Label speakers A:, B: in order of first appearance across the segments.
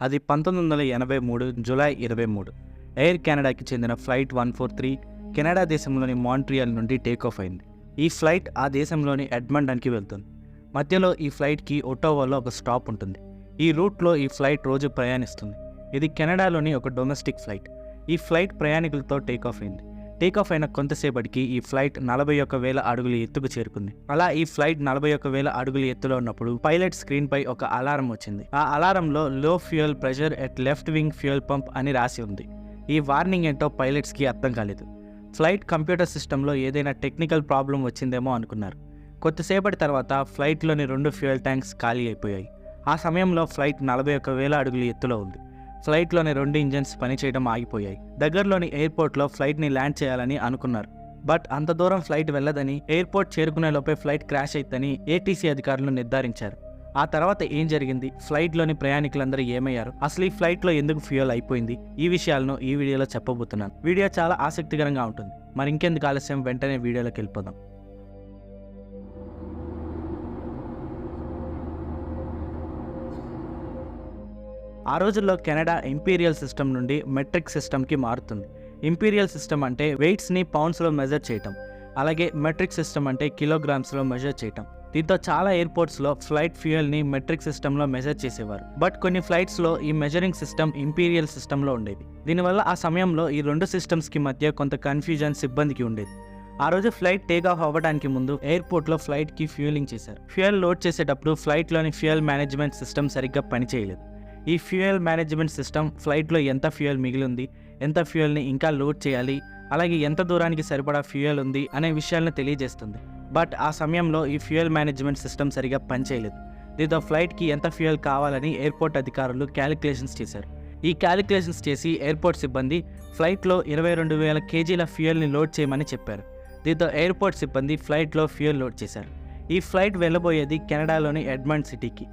A: అది 1983 July 23 air కెనడాకి చెందిన flight 143 Canada దేశంలోని మాంట్రియాల్ నుండి టేకాఫ్ అయింది. ఈ ఫ్లైట్ ఆ దేశంలోని ఎడ్మంటన్కి వెళ్తుంది. మధ్యలో ఈ ఫ్లైట్కి ఒటావాలో ఒక స్టాప్ ఉంటుంది. ఈ రూట్లో ఈ ఫ్లైట్ రోజు ప్రయాణిస్తుంది. ఇది కెనడాలోని ఒక డొమెస్టిక్ ఫ్లైట్. ఈ ఫ్లైట్ ప్రయాణికులతో టేకాఫ్ అయింది. టేకాఫ్ అయిన కొంతసేపటికి ఈ ఫ్లైట్ 41,000 అడుగుల ఎత్తుకు చేరుకుంది. అలా ఈ ఫ్లైట్ 41,000 అడుగుల ఎత్తులో ఉన్నప్పుడు పైలట్ స్క్రీన్ పై ఒక అలారం వచ్చింది. ఆ అలారంలో లో fuel pressure at left wing fuel pump అని రాసి ఉంది. ఈ వార్నింగ్ ఏంటో పైలట్స్కి అర్థం కాలేదు. ఫ్లైట్ కంప్యూటర్ సిస్టంలో ఏదైనా టెక్నికల్ ప్రాబ్లం వచ్చిందేమో అనుకున్నారు. కొద్దిసేపటి తర్వాత ఫ్లైట్లోని 2 ఫ్యూయల్ ట్యాంక్స్ ఖాళీ అయిపోయాయి. ఆ సమయంలో ఫ్లైట్ 41,000 అడుగుల ఎత్తులో ఉంది. ఫ్లైట్లోని 2 ఇంజన్స్ పనిచేయడం ఆగిపోయాయి. దగ్గరలోని ఎయిర్పోర్ట్లో ఫ్లైట్ని ల్యాండ్ చేయాలని అనుకున్నారు. బట్ అంత దూరం ఫ్లైట్ వెళ్ళదని, ఎయిర్పోర్ట్ చేరుకునే లోపే ఫ్లైట్ క్రాష్ అయిద్దని ఏటీసీ అధికారులు నిర్ధారించారు. ఆ తర్వాత ఏం జరిగింది, ఫ్లైట్లోని ప్రయాణికులందరూ ఏమయ్యారు, అసలు ఈ ఫ్లైట్లో ఎందుకు ఫ్యూయల్ అయిపోయింది, ఈ విషయాలను ఈ వీడియోలో చెప్పబోతున్నాను. వీడియో చాలా ఆసక్తికరంగా ఉంటుంది. మరి ఇంకెందుకు ఆలస్యం, వెంటనే వీడియోలోకి వెళ్ళిపోదాం. ఆ రోజుల్లో కెనడా ఇంపీరియల్ సిస్టమ్ నుండి మెట్రిక్ సిస్టమ్కి మారుతుంది. ఇంపీరియల్ సిస్టమ్ అంటే వెయిట్స్ని పౌండ్స్లో మెజర్ చేయటం, అలాగే మెట్రిక్ సిస్టమ్ అంటే కిలోగ్రామ్స్లో మెజర్ చేయటం. దీంతో చాలా ఎయిర్పోర్ట్స్లో ఫ్లైట్ ఫ్యూయల్ని మెట్రిక్ సిస్టంలో మెజర్ చేసేవారు. బట్ కొన్ని ఫ్లైట్స్లో ఈ మెజరింగ్ సిస్టమ్ ఇంపీరియల్ సిస్టంలో ఉండేది. దీనివల్ల ఆ సమయంలో ఈ 2 సిస్టమ్స్కి మధ్య కొంత కన్ఫ్యూజన్ సిబ్బందికి ఉండేది. ఆ రోజు ఫ్లైట్ టేక్ ఆఫ్ అవ్వడానికి ముందు ఎయిర్పోర్ట్లో ఫ్లైట్కి ఫ్యూయలింగ్ చేశారు. ఫ్యూయల్ లోడ్ చేసేటప్పుడు ఫ్లైట్లోని ఫ్యూయల్ మేనేజ్మెంట్ సిస్టమ్ సరిగ్గా పనిచేయలేదు. ఈ ఫ్యూయల్ మేనేజ్మెంట్ సిస్టమ్ ఫ్లైట్లో ఎంత ఫ్యూయల్ మిగిలింది, ఎంత ఫ్యూయల్ని ఇంకా లోడ్ చేయాలి, అలాగే ఎంత దూరానికి సరిపడా ఫ్యూయల్ ఉంది అనే విషయాలను తెలియజేస్తుంది. బట్ ఆ సమయంలో ఈ ఫ్యూయల్ మేనేజ్మెంట్ సిస్టమ్ సరిగా పనిచేయలేదు. దీంతో ఫ్లైట్కి ఎంత ఫ్యూయల్ కావాలని ఎయిర్పోర్ట్ అధికారులు క్యాలిక్యులేషన్స్ చేశారు. ఈ క్యాలిక్యులేషన్స్ చేసి ఎయిర్పోర్ట్ సిబ్బంది ఫ్లైట్లో 22,000 కేజీల ఫ్యూయల్ని లోడ్ చేయమని చెప్పారు. దీంతో ఎయిర్పోర్ట్ సిబ్బంది ఫ్లైట్లో ఫ్యూయల్ లోడ్ చేశారు. ఈ ఫ్లైట్ వెళ్ళబోయేది కెనడాలోని ఎడ్మండ్ సిటీకి.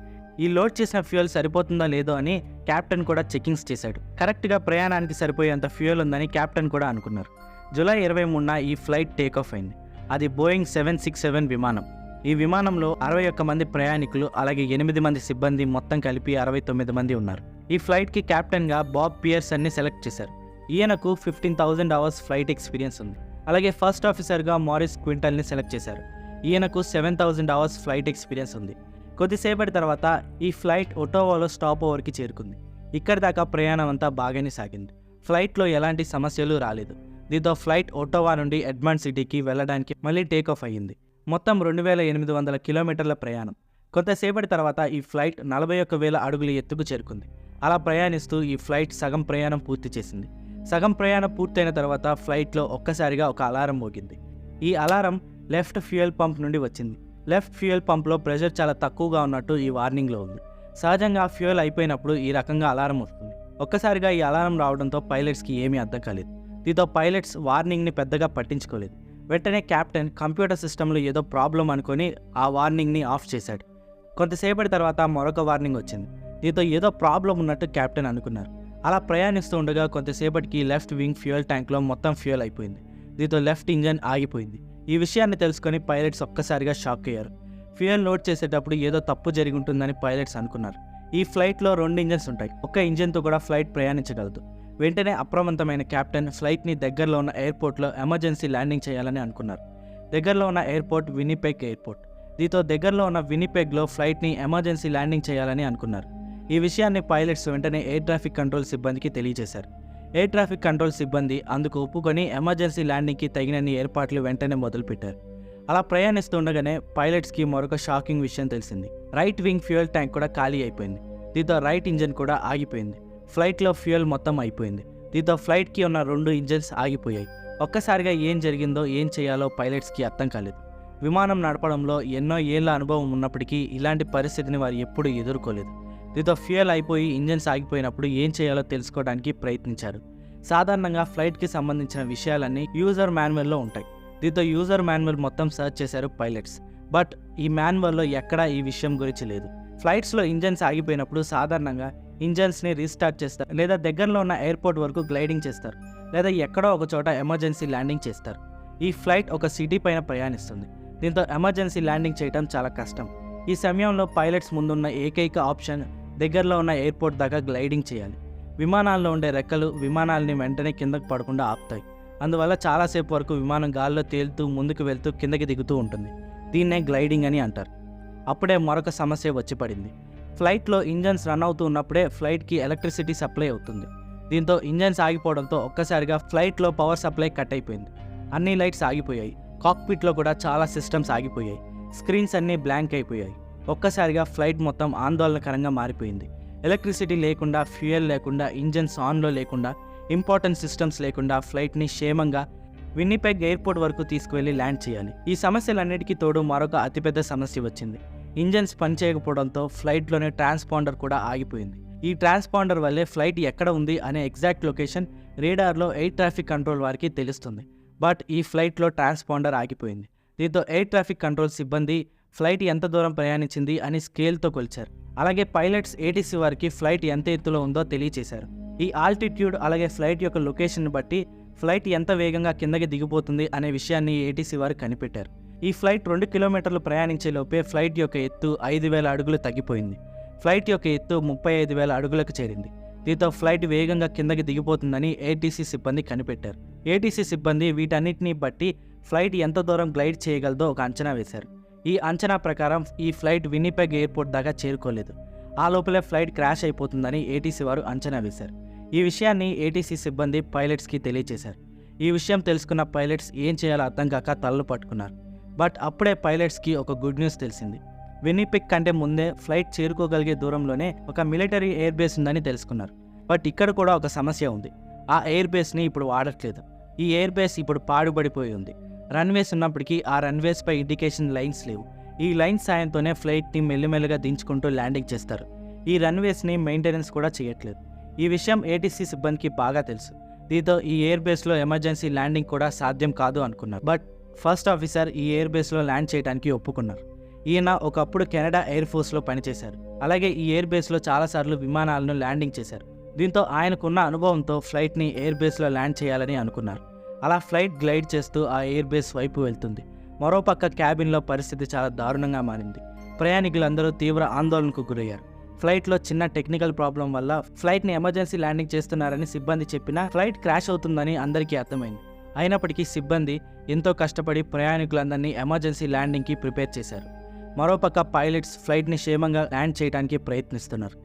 A: ఈ లోడ్ చేసిన ఫ్యూయల్ సరిపోతుందో లేదో అని క్యాప్టెన్ కూడా చెకింగ్స్ చేశాడు. కరెక్ట్గా ప్రయాణానికి సరిపోయేంత ఫ్యూయల్ ఉందని క్యాప్టెన్ కూడా అనుకున్నారు. జూలై 23న ఈ ఫ్లైట్ టేకాఫ్ అయింది. అది బోయింగ్ 767 విమానం. ఈ విమానంలో 61 మంది ప్రయాణికులు, అలాగే 8 మంది సిబ్బంది, మొత్తం కలిపి 69 మంది ఉన్నారు. ఈ ఫ్లైట్కి క్యాప్టెన్గా బాబ్ పియర్సన్ని సెలెక్ట్ చేశారు. ఈయనకు 15,000 అవర్స్ ఫ్లైట్ ఎక్స్పీరియన్స్ ఉంది. అలాగే ఫస్ట్ ఆఫీసర్గా మారిస్ క్వింటల్ని సెలెక్ట్ చేశారు. ఈయనకు 7,000 అవర్స్ ఫ్లైట్ ఎక్స్పీరియన్స్ ఉంది. కొద్దిసేపటి తర్వాత ఈ ఫ్లైట్ ఒటావాలో స్టాప్ ఓవర్కి చేరుకుంది. ఇక్కడి దాకా ప్రయాణం అంతా బాగానే సాగింది. ఫ్లైట్లో ఎలాంటి సమస్యలు రాలేదు. దీంతో ఫ్లైట్ ఒటావా నుండి ఎడ్మండ్ సిటీకి వెళ్ళడానికి మళ్ళీ టేకాఫ్ అయ్యింది. మొత్తం 2,800 కిలోమీటర్ల ప్రయాణం. కొంతసేపటి తర్వాత ఈ ఫ్లైట్ 41,000 అడుగుల ఎత్తుకు చేరుకుంది. అలా ప్రయాణిస్తూ ఈ ఫ్లైట్ సగం ప్రయాణం పూర్తి చేసింది. సగం ప్రయాణం పూర్తయిన తర్వాత ఫ్లైట్లో ఒక్కసారిగా ఒక అలారం మోగింది. ఈ అలారం లెఫ్ట్ ఫ్యూయల్ పంప్ నుండి వచ్చింది. లెఫ్ట్ ఫ్యూయల్ పంప్లో ప్రెషర్ చాలా తక్కువగా ఉన్నట్టు ఈ వార్నింగ్లో ఉంది. సహజంగా ఫ్యూయల్ అయిపోయినప్పుడు ఈ రకంగా అలారం వస్తుంది. ఒక్కసారిగా ఈ అలారం రావడంతో పైలట్స్కి ఏమీ అర్థం కాలేదు. దీంతో పైలట్స్ వార్నింగ్ని పెద్దగా పట్టించుకోలేదు. వెంటనే క్యాప్టెన్ కంప్యూటర్ సిస్టంలో ఏదో ప్రాబ్లం అనుకొని ఆ వార్నింగ్ని ఆఫ్ చేశాడు. కొంతసేపటి తర్వాత మరొక వార్నింగ్ వచ్చింది. దీంతో ఏదో ప్రాబ్లం ఉన్నట్టు క్యాప్టెన్ అనుకున్నారు. అలా ప్రయాణిస్తూ ఉండగా కొంతసేపటికి లెఫ్ట్ వింగ్ ఫ్యూయల్ ట్యాంక్లో మొత్తం ఫ్యూయల్ అయిపోయింది. దీంతో లెఫ్ట్ ఇంజన్ ఆగిపోయింది. ఈ విషయాన్ని తెలుసుకొని పైలట్స్ ఒక్కసారిగా షాక్ అయ్యారు. ఫ్యూయల్ లోడ్ చేసేటప్పుడు ఏదో తప్పు జరిగి ఉంటుందని పైలట్స్ అనుకున్నారు. ఈ ఫ్లైట్లో 2 ఇంజన్స్ ఉంటాయి. ఒక్క ఇంజన్తో కూడా ఫ్లైట్ ప్రయాణించగలదు. వెంటనే అప్రమత్తమైన క్యాప్టెన్ ఫ్లైట్ని దగ్గరలో ఉన్న ఎయిర్పోర్ట్లో ఎమర్జెన్సీ ల్యాండింగ్ చేయాలని అనుకున్నారు. దగ్గరలో ఉన్న ఎయిర్పోర్ట్ వినిపెగ్ ఎయిర్పోర్ట్. దీంతో దగ్గరలో ఉన్న వినిపెగ్లో ఫ్లైట్ని ఎమర్జెన్సీ ల్యాండింగ్ చేయాలని అనుకున్నారు. ఈ విషయాన్ని పైలట్స్ వెంటనే ఎయిర్ ట్రాఫిక్ కంట్రోల్ సిబ్బందికి తెలియజేశారు. ఎయిర్ ట్రాఫిక్ కంట్రోల్ సిబ్బంది అందుకు ఒప్పుకొని ఎమర్జెన్సీ ల్యాండింగ్కి తగినన్ని ఏర్పాట్లు వెంటనే మొదలుపెట్టారు. అలా ప్రయాణిస్తూ ఉండగానే పైలట్స్కి మరొక షాకింగ్ విషయం తెలిసింది. రైట్ వింగ్ ఫ్యూయల్ ట్యాంక్ కూడా ఖాళీ అయిపోయింది. దీంతో రైట్ ఇంజన్ కూడా ఆగిపోయింది. ఫ్లైట్లో ఫ్యూయల్ మొత్తం అయిపోయింది. దీంతో ఫ్లైట్కి ఉన్న 2 ఇంజన్స్ ఆగిపోయాయి. ఒక్కసారిగా ఏం జరిగిందో, ఏం చేయాలో పైలట్స్కి అర్థం కాలేదు. విమానం నడపడంలో ఎన్నో ఏళ్ల అనుభవం ఉన్నప్పటికీ ఇలాంటి పరిస్థితిని వారు ఎప్పుడూ ఎదుర్కోలేదు. దీంతో ఫ్యూయల్ అయిపోయి ఇంజన్స్ ఆగిపోయినప్పుడు ఏం చేయాలో తెలుసుకోవడానికి ప్రయత్నించారు. సాధారణంగా ఫ్లైట్కి సంబంధించిన విషయాలన్నీ యూజర్ మాన్యువల్లో ఉంటాయి. దీంతో యూజర్ మాన్యువల్ మొత్తం సర్చ్ చేశారు పైలట్స్. బట్ ఈ మాన్యువల్లో ఎక్కడా ఈ విషయం గురించి లేదు. ఫ్లైట్స్లో ఇంజన్స్ ఆగిపోయినప్పుడు సాధారణంగా ఇంజన్స్ని రీస్టార్ట్ చేస్తారు, లేదా దగ్గరలో ఉన్న ఎయిర్పోర్ట్ వరకు గ్లైడింగ్ చేస్తారు, లేదా ఎక్కడో ఒక చోట ఎమర్జెన్సీ ల్యాండింగ్ చేస్తారు. ఈ ఫ్లైట్ ఒక సిటీ పైన ప్రయాణిస్తుంది. దీంతో ఎమర్జెన్సీ ల్యాండింగ్ చేయడం చాలా కష్టం. ఈ సమయంలో పైలట్స్ ముందున్న ఏకైక ఆప్షన్ దగ్గరలో ఉన్న ఎయిర్పోర్ట్ దాకా గ్లైడింగ్ చేయాలి. విమానాల్లో ఉండే రెక్కలు విమానాల్ని వెంటనే కిందకు పడకుండా ఆపుతాయి. అందువల్ల చాలాసేపు వరకు విమానం గాల్లో తేలుతూ ముందుకు వెళ్తూ కిందకి దిగుతూ ఉంటుంది. దీన్నే గ్లైడింగ్ అని అంటారు. అప్పుడే మరొక సమస్య వచ్చి పడింది. ఫ్లైట్లో ఇంజన్స్ రన్ అవుతూ ఉన్నప్పుడే ఫ్లైట్కి ఎలక్ట్రిసిటీ సప్లై అవుతుంది. దీంతో ఇంజన్స్ ఆగిపోవడంతో ఒక్కసారిగా ఫ్లైట్లో పవర్ సప్లై కట్ అయిపోయింది. అన్ని లైట్స్ ఆగిపోయాయి. కాక్పిట్లో కూడా చాలా సిస్టమ్స్ ఆగిపోయాయి. స్క్రీన్స్ అన్నీ బ్లాంక్ అయిపోయాయి. ఒక్కసారిగా ఫ్లైట్ మొత్తం ఆందోళనకరంగా మారిపోయింది. ఎలక్ట్రిసిటీ లేకుండా, ఫ్యూయల్ లేకుండా, ఇంజన్స్ ఆన్లో లేకుండా, ఇంపార్టెంట్ సిస్టమ్స్ లేకుండా ఫ్లైట్ని క్షేమంగా విన్నిపెగ్ ఎయిర్పోర్ట్ వరకు తీసుకువెళ్ళి ల్యాండ్ చేయాలి. ఈ సమస్యలన్నిటికీ తోడు మరొక అతిపెద్ద సమస్య వచ్చింది. ఇంజన్స్ పనిచేయకపోవడంతో ఫ్లైట్లోనే ట్రాన్స్పాండర్ కూడా ఆగిపోయింది. ఈ ట్రాన్స్పాండర్ వల్లే ఫ్లైట్ ఎక్కడ ఉంది అనే ఎగ్జాక్ట్ లొకేషన్ రేడార్లో ఎయిర్ ట్రాఫిక్ కంట్రోల్ వారికి తెలుస్తుంది. బట్ ఈ ఫ్లైట్లో ట్రాన్స్పాండర్ ఆగిపోయింది. దీంతో ఎయిర్ ట్రాఫిక్ కంట్రోల్ సిబ్బంది ఫ్లైట్ ఎంత దూరం ప్రయాణించింది అని స్కేల్తో కొలిచారు. అలాగే పైలట్స్ ఏటీసీ వారికి ఫ్లైట్ ఎంత ఎత్తులో ఉందో తెలియచేశారు. ఈ ఆల్టిట్యూడ్ అలాగే ఫ్లైట్ యొక్క లొకేషన్ బట్టి ఫ్లైట్ ఎంత వేగంగా కిందకి దిగిపోతుంది అనే విషయాన్ని ఏటీసీ వారు కనిపెట్టారు. ఈ ఫ్లైట్ 2 కిలోమీటర్లు ప్రయాణించే లోపే ఫ్లైట్ యొక్క ఎత్తు 5,000 అడుగులు తగ్గిపోయింది. ఫ్లైట్ యొక్క ఎత్తు 35,000 అడుగులకు చేరింది. దీంతో ఫ్లైట్ వేగంగా కిందకి దిగిపోతుందని ఏటీసీ సిబ్బంది కనిపెట్టారు. ఏటీసీ సిబ్బంది వీటన్నిటిని బట్టి ఫ్లైట్ ఎంత దూరం గ్లైడ్ చేయగలదో ఒక అంచనా వేశారు. ఈ అంచనా ప్రకారం ఈ ఫ్లైట్ విన్నిపెగ్ ఎయిర్పోర్ట్ దాకా చేరుకోలేదు. ఆ లోపలే ఫ్లైట్ క్రాష్ అయిపోతుందని ఏటీసీ వారు అంచనా వేశారు. ఈ విషయాన్ని ఏటీసీ సిబ్బంది పైలట్స్కి తెలియజేశారు. ఈ విషయం తెలుసుకున్న పైలట్స్ ఏం చేయాలో అర్థం కాక తలలు పట్టుకున్నారు. బట్ అప్పుడే పైలట్స్కి ఒక గుడ్ న్యూస్ తెలిసింది. విన్నిపెగ్ కంటే ముందే ఫ్లైట్ చేరుకోగలిగే దూరంలోనే ఒక మిలిటరీ ఎయిర్ బేస్ ఉందని తెలుసుకున్నారు. బట్ ఇక్కడ కూడా ఒక సమస్య ఉంది. ఆ ఎయిర్ బేస్ని ఇప్పుడు వాడట్లేదు. ఈ ఎయిర్ బేస్ ఇప్పుడు పాడుబడిపోయి ఉంది. రన్వేస్ ఉన్నప్పటికీ ఆ రన్వేస్పై ఇండికేషన్ లైన్స్ లేవు. ఈ లైన్స్ సాయంతోనే ఫ్లైట్ని మెల్లిమెల్లిగా దించుకుంటూ ల్యాండింగ్ చేస్తారు. ఈ రన్వేస్ని మెయింటెనెన్స్ కూడా చేయట్లేదు. ఈ విషయం ఏటీసీ సిబ్బందికి బాగా తెలుసు. దీంతో ఈ ఎయిర్ బేస్లో ఎమర్జెన్సీ ల్యాండింగ్ కూడా సాధ్యం కాదు అనుకున్నారు. బట్ ఫస్ట్ ఆఫీసర్ ఈ ఎయిర్ బేస్లో ల్యాండ్ చేయడానికి ఒప్పుకున్నారు. ఈయన ఒకప్పుడు కెనడా ఎయిర్ ఫోర్స్లో పనిచేశారు. అలాగే ఈ ఎయిర్ బేస్లో చాలాసార్లు విమానాలను ల్యాండింగ్ చేశారు. దీంతో ఆయనకున్న అనుభవంతో ఫ్లైట్ని ఎయిర్ బేస్లో ల్యాండ్ చేయాలని అనుకున్నారు. అలా ఫ్లైట్ గ్లైడ్ చేస్తూ ఆ ఎయిర్ బేస్ వైపు వెళ్తుంది. మరోపక్క క్యాబిన్లో పరిస్థితి చాలా దారుణంగా మారింది. ప్రయాణికులందరూ తీవ్ర ఆందోళనకు గురయ్యారు. ఫ్లైట్లో చిన్న టెక్నికల్ ప్రాబ్లం వల్ల ఫ్లైట్ని ఎమర్జెన్సీ ల్యాండింగ్ చేస్తున్నారని సిబ్బంది చెప్పినా ఫ్లైట్ క్రాష్ అవుతుందని అందరికీ అర్థమైంది. అయినప్పటికీ సిబ్బంది ఎంతో కష్టపడి ప్రయాణికులందరినీ ఎమర్జెన్సీ ల్యాండింగ్కి ప్రిపేర్ చేశారు. మరోపక్క పైలట్స్ ఫ్లైట్ని క్షేమంగా ల్యాండ్ చేయడానికి ప్రయత్నిస్తున్నారు.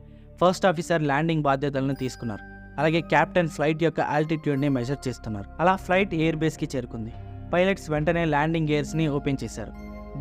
A: ఫస్ట్ ఆఫీసర్ ల్యాండింగ్ బాధ్యతలను తీసుకున్నారు. అలాగే కెప్టెన్ ఫ్లైట్ యొక్క ఆల్టిట్యూడ్ని మెజర్ చేస్తున్నారు. అలా ఫ్లైట్ ఎయిర్ బేస్కి చేరుకుంది. పైలట్స్ వెంటనే ల్యాండింగ్ గేర్స్ని ఓపెన్ చేశారు.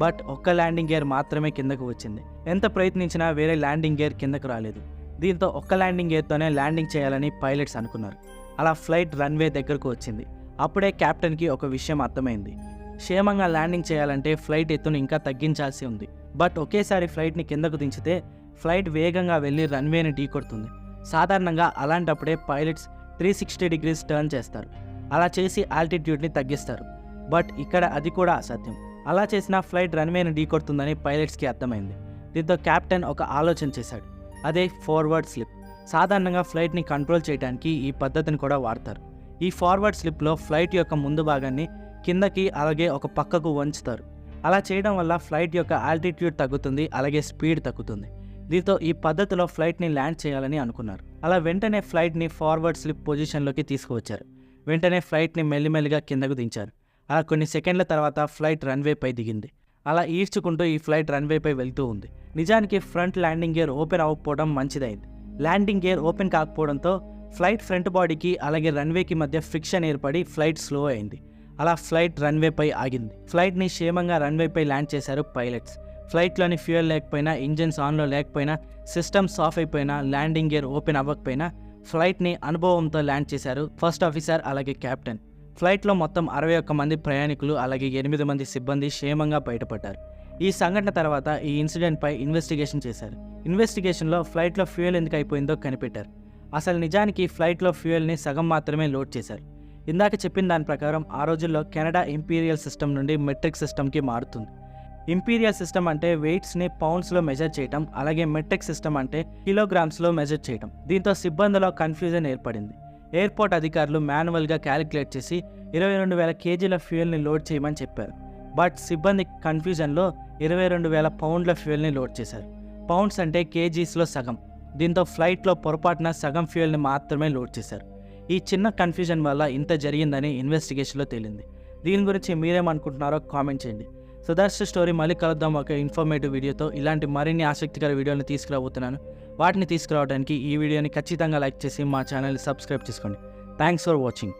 A: బట్ ఒక్క ల్యాండింగ్ గేర్ మాత్రమే కిందకు వచ్చింది. ఎంత ప్రయత్నించినా వేరే ల్యాండింగ్ గేర్ కిందకు రాలేదు. దీంతో ఒక్క ల్యాండింగ్ గేర్తోనే ల్యాండింగ్ చేయాలని పైలట్స్ అనుకున్నారు. అలా ఫ్లైట్ రన్వే దగ్గరకు వచ్చింది. అప్పుడే కెప్టెన్కి ఒక విషయం అర్థమైంది. క్షేమంగా ల్యాండింగ్ చేయాలంటే ఫ్లైట్ ఎత్తును ఇంకా తగ్గించాల్సి ఉంది. బట్ ఒకేసారి ఫ్లైట్ని కిందకు దించితే ఫ్లైట్ వేగంగా వెళ్ళి రన్వేని ఢీకొడుతుంది. సాధారణంగా అలాంటప్పుడే పైలట్స్ 360 డిగ్రీస్ టర్న్ చేస్తారు. అలా చేసి ఆల్టిట్యూడ్ని తగ్గిస్తారు. బట్ ఇక్కడ అది కూడా అసాధ్యం. అలా చేసిన ఫ్లైట్ రన్వేని ఢీకొడుతుందని పైలట్స్కి అర్థమైంది. దీంతో కెప్టెన్ ఒక ఆలోచన చేశాడు. అదే ఫార్వర్డ్ స్లిప్. సాధారణంగా ఫ్లైట్ని కంట్రోల్ చేయడానికి ఈ పద్ధతిని కూడా వాడతారు. ఈ ఫార్వర్డ్ స్లిప్లో ఫ్లైట్ యొక్క ముందు భాగాన్ని కిందకి అలాగే ఒక పక్కకు వంచుతారు. అలా చేయడం వల్ల ఫ్లైట్ యొక్క ఆల్టిట్యూడ్ తగ్గుతుంది, అలాగే స్పీడ్ తగ్గుతుంది. దీంతో ఈ పద్ధతిలో ఫ్లైట్ని ల్యాండ్ చేయాలని అనుకున్నారు. అలా వెంటనే ఫ్లైట్ని ఫార్వర్డ్ స్లిప్ పొజిషన్లోకి తీసుకువచ్చారు. వెంటనే ఫ్లైట్ని మెల్లిమెల్లిగా కిందకు దించారు. అలా కొన్ని సెకండ్ల తర్వాత ఫ్లైట్ రన్వేపై దిగింది. అలా ఈడ్చుకుంటూ ఈ ఫ్లైట్ రన్వేపై వెళ్తూ ఉంది. నిజానికి ఫ్రంట్ ల్యాండింగ్ గేర్ ఓపెన్ అవ్వకపోవడం మంచిదైంది. ల్యాండింగ్ గేర్ ఓపెన్ కాకపోవడంతో ఫ్లైట్ ఫ్రంట్ బాడీకి అలాగే రన్వేకి మధ్య ఫ్రిక్షన్ ఏర్పడి ఫ్లైట్ స్లో అయింది. అలా ఫ్లైట్ రన్వేపై ఆగింది. ఫ్లైట్ని క్షేమంగా రన్వేపై ల్యాండ్ చేశారు పైలట్స్. ఫ్లైట్లోని ఫ్యూయల్ లేకపోయినా, ఇంజన్స్ ఆన్లో లేకపోయినా, సిస్టమ్స్ ఆఫ్ అయిపోయినా, ల్యాండింగ్ గేర్ ఓపెన్ అవ్వకపోయినా ఫ్లైట్ని అనుభవంతో ల్యాండ్ చేశారు ఫస్ట్ ఆఫీసర్ అలాగే కెప్టెన్. ఫ్లైట్లో మొత్తం 61 మంది ప్రయాణికులు అలాగే 8 మంది సిబ్బంది క్షేమంగా బయటపడ్డారు. ఈ సంఘటన తర్వాత ఈ ఇన్సిడెంట్పై ఇన్వెస్టిగేషన్ చేశారు. ఇన్వెస్టిగేషన్లో ఫ్లైట్లో ఫ్యూయల్ ఎందుకు అయిపోయిందో కనిపెట్టారు. అసలు నిజానికి ఫ్లైట్లో ఫ్యూయల్ని సగం మాత్రమే లోడ్ చేశారు. ఇందాక చెప్పిన దాని ప్రకారం ఆ రోజుల్లో కెనడా ఇంపీరియల్ సిస్టమ్ నుండి మెట్రిక్ సిస్టమ్కి మారుతుంది. ఇంపీరియల్ సిస్టమ్ అంటే వెయిట్స్ని పౌండ్స్లో మెజర్ చేయటం, అలాగే మెట్రిక్ సిస్టమ్ అంటే కిలోగ్రామ్స్లో మెజర్ చేయటం. దీంతో సిబ్బందిలో కన్ఫ్యూజన్ ఏర్పడింది. ఎయిర్పోర్ట్ అధికారులు మాన్యువల్గా క్యాలిక్యులేట్ చేసి 22,000 కేజీల ఫ్యూయల్ని లోడ్ చేయమని చెప్పారు. బట్ సిబ్బంది కన్ఫ్యూజన్లో 22,000 పౌండ్ల ఫ్యూయల్ని లోడ్ చేశారు. పౌండ్స్ అంటే కేజీస్లో సగం. దీంతో ఫ్లైట్లో పొరపాటున సగం ఫ్యూయల్ని మాత్రమే లోడ్ చేశారు. ఈ చిన్న కన్ఫ్యూజన్ వల్ల ఇంత జరిగిందని ఇన్వెస్టిగేషన్లో తేలింది. దీని గురించి మీరేమనుకుంటున్నారో కామెంట్ చేయండి. So that's the story. మళ్ళీ కలుద్దాం ఒక ఇన్ఫర్మేటివ్ వీడియోతో. ఇలాంటి మరిన్ని ఆసక్తికర వీడియోలను తీసుకురాబోతున్నాను. వాటిని తీసుకురావడానికి ఈ వీడియోని ఖచ్చితంగా లైక్ చేసి మా ఛానల్ని సబ్స్క్రైబ్ చేసుకోండి. Thanks for watching.